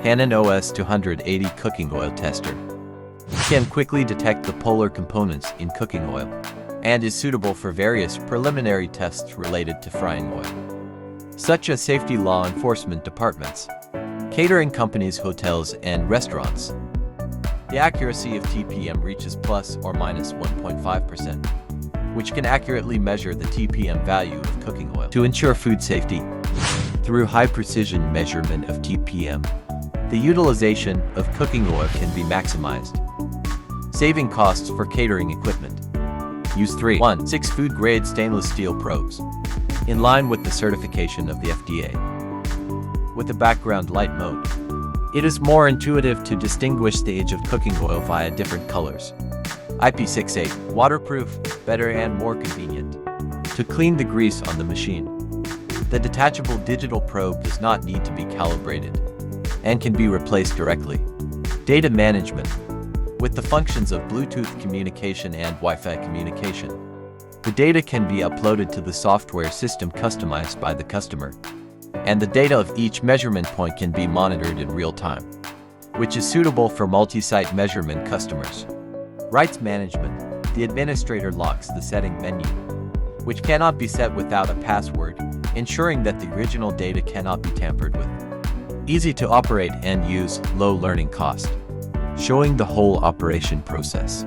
Hanon OS280 cooking oil tester. It can quickly detect the polar components in cooking oil and is suitable for various preliminary tests related to frying oil, such as safety law enforcement departments, catering companies, hotels, and restaurants. The accuracy of TPM reaches plus or minus 1.5%, which can accurately measure the TPM value of cooking oil. To ensure food safety, through high-precision measurement of TPM, the utilization of cooking oil can be maximized, saving costs for catering equipment. Use 316 food-grade stainless steel probes, in line with the certification of the FDA. With the background light mode, it is more intuitive to distinguish the age of cooking oil via different colors. IP68, waterproof, better and more convenient. To clean the grease on the machine, the detachable digital probe does not need to be calibrated and can be replaced directly. Data management. With the functions of Bluetooth communication and Wi-Fi communication, the data can be uploaded to the software system customized by the customer, and the data of each measurement point can be monitored in real time, which is suitable for multi-site measurement customers. Rights management. The administrator locks the setting menu, which cannot be set without a password, ensuring that the original data cannot be tampered with. Easy to operate and use, low learning cost, showing the whole operation process.